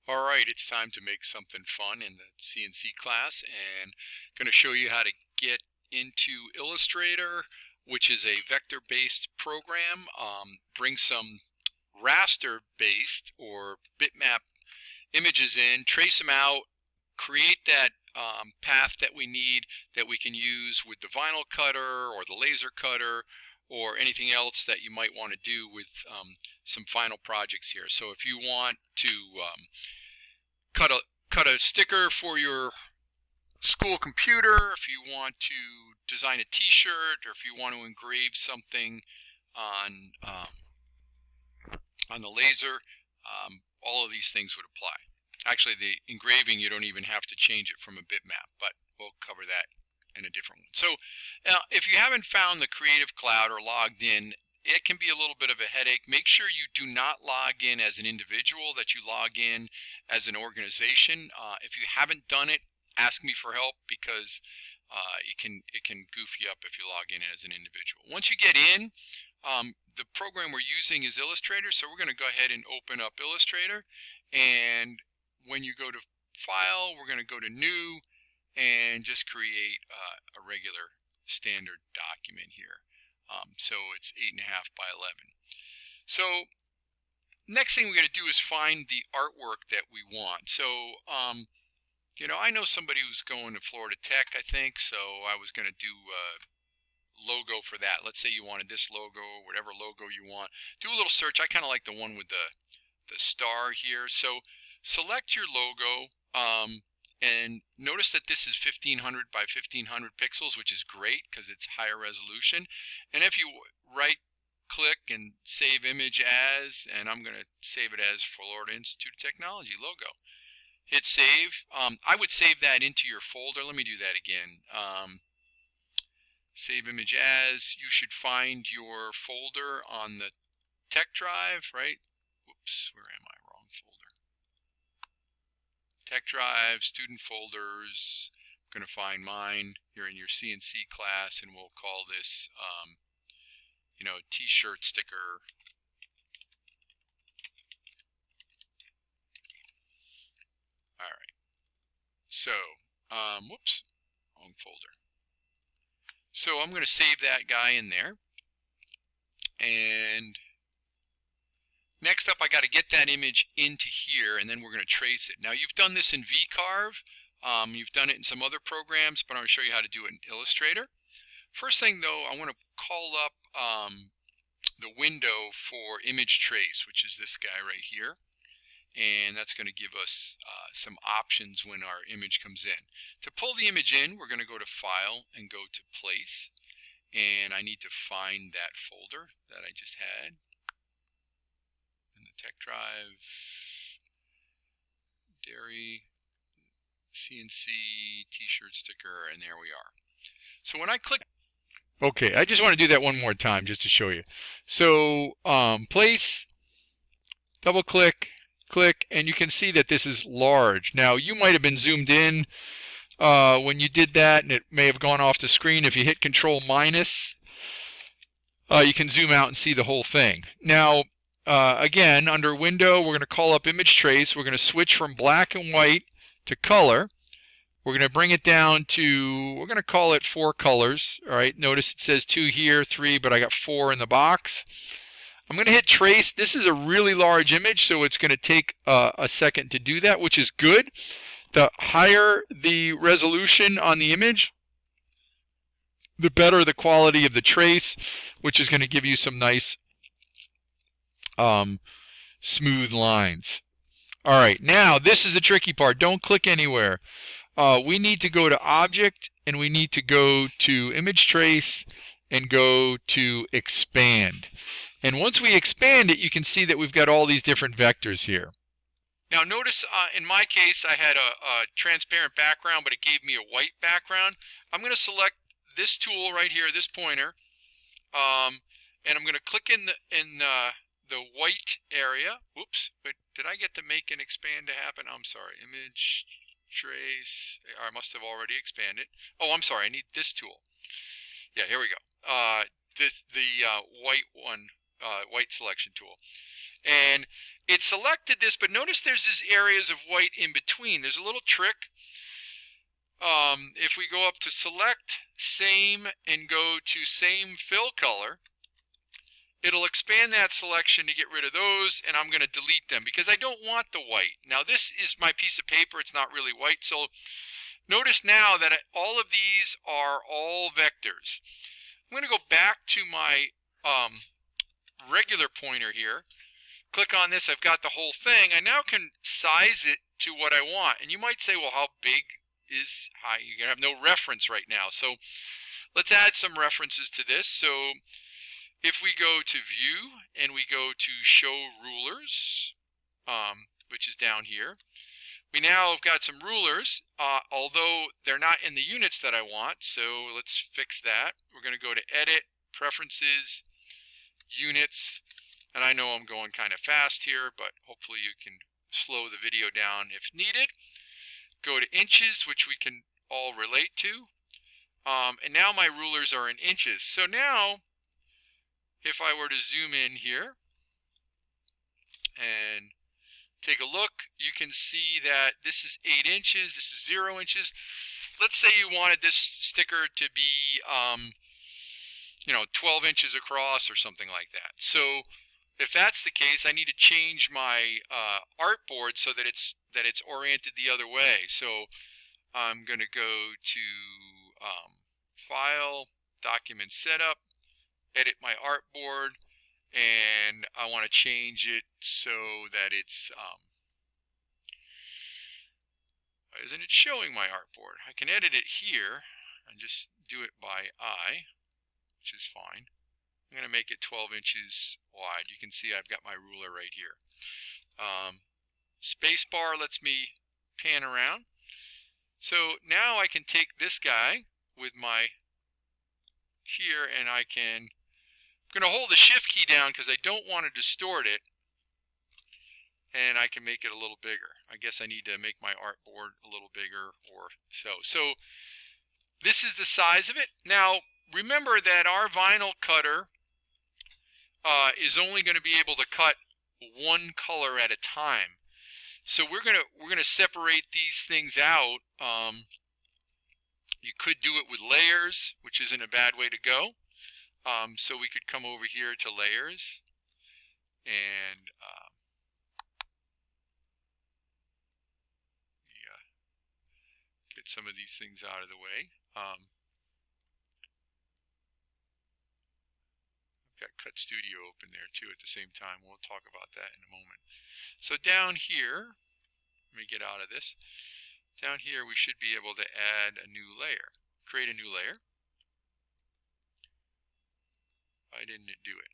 All right, it's time to make something fun in the CNC class, and I'm going to show you how to get into Illustrator, which is a vector-based program. Bring some raster-based or bitmap images in, trace them out, create that path that we need that we can use with the vinyl cutter or the laser cutter or anything else that you might want to do with some final projects here. So if you want to cut a sticker for your school computer, if you want to design a t-shirt, or if you want to engrave something on the laser, all of these things would apply. Actually, the engraving, you don't even have to change it from a bitmap, but we'll cover that in a different one. So if you haven't found the Creative Cloud or logged in, it can be a little bit of a headache. Make sure you do not log in as an individual, that you log in as an organization. If you haven't done it, ask me for help, because it can goof you up if you log in as an individual. Once you get in, the program we're using is Illustrator, so we're going to go ahead and open up Illustrator. And when you go to File, we're going to go to New and just create a regular standard document here. So it's 8.5 by 11. So next thing we're going to do is find the artwork that we want. So you know, I know somebody who's going to Florida Tech, I think, so I was going to do logo for that. Let's say you wanted this logo, whatever logo you want. Do a little search. I kind of like the one with the star here. So select your logo, and notice that this is 1500 by 1500 pixels, which is great because it's higher resolution. And if you right click and save image as, and I'm going to save it as Florida Institute of Technology logo. Hit save. I would save that into your folder. Let me do that again. Save image as. You should find your folder on the tech drive, right? Whoops, where am I? Wrong folder. Tech drive, student folders. I'm going to find mine here in your CNC class, and we'll call this, you know, t-shirt sticker. All right. So, whoops, wrong folder. So I'm going to save that guy in there. And next up, I got to get that image into here, and then we're going to trace it. Now, you've done this in VCarve. You've done it in some other programs, but I'm going to show you how to do it in Illustrator. First thing, though, I want to call up the window for image trace, which is this guy right here. And that's going to give us some options when our image comes in. To pull the image in, we're going to go to File and go to Place. And I need to find that folder that I just had in the tech drive, dairy, CNC, t-shirt sticker, and there we are. So when I click, okay, I just want to do that one more time just to show you. So Place, double click, click, and you can see that this is large. Now you might have been zoomed in when you did that, and it may have gone off the screen. If you hit Control minus, you can zoom out and see the whole thing. Now, again, under Window, we're going to call up Image Trace. We're going to switch from black and white to color. We're going to bring it down to, we're going to call it 4 colors. All right, notice it says 2 here, 3, but I got 4 in the box. I'm going to hit Trace. This is a really large image, so it's going to take a second to do that, which is good. The higher the resolution on the image, the better the quality of the trace, which is going to give you some nice smooth lines. All right, now this is the tricky part. Don't click anywhere. We need to go to Object, and we need to go to Image Trace and go to Expand. And once we expand it, you can see that we've got all these different vectors here. Now notice in my case I had a transparent background, but it gave me a white background. I'm going to select this tool right here, this pointer, and I'm going to click in the white area. Whoops, but did I get the make and expand to happen? I'm sorry, Image Trace. I must have already expanded. Oh, I'm sorry, I need this tool. Yeah, here we go. The white one, white selection tool. And it selected this, but notice there's these areas of white in between. There's a little trick. If we go up to select, same, and go to same fill color, it'll expand that selection to get rid of those, and I'm going to delete them because I don't want the white. Now this is my piece of paper, it's not really white, so notice now that all of these are all vectors. I'm going to go back to my regular pointer here, click on this, I've got the whole thing. I now can size it to what I want, and you might say, well, how big is high? You're going to have no reference right now, so let's add some references to this. So if we go to view and we go to show rulers, which is down here, we now have got some rulers, although they're not in the units that I want, so let's fix that. We're going to go to edit, preferences, units, and I know I'm going kind of fast here, but hopefully you can slow the video down if needed. Go to inches, which we can all relate to, and now my rulers are in inches. So now if I were to zoom in here and take a look, you can see that this is 8 inches, this is 0 inches. Let's say you wanted this sticker to be 12 inches across or something like that. So if that's the case, I need to change my artboard so that it's oriented the other way. So I'm going to go to File, Document Setup, edit my artboard, and I want to change it so that it's why isn't it showing my artboard? I can edit it here and just do it by eye, which is fine. I'm going to make it 12 inches wide. You can see I've got my ruler right here. Spacebar lets me pan around. So now I can take this guy with my here, and I'm going to hold the shift key down because I don't want to distort it, and I can make it a little bigger. I guess I need to make my artboard a little bigger or so. So this is the size of it. Now remember that our vinyl cutter is only going to be able to cut one color at a time. So we're gonna separate these things out. You could do it with layers, which isn't a bad way to go. So we could come over here to layers and get some of these things out of the way. I've got Cut Studio open there too at the same time. We'll talk about that in a moment. So down here, let me get out of this. Down here we should be able to add a new layer. Create a new layer. Why didn't it do it?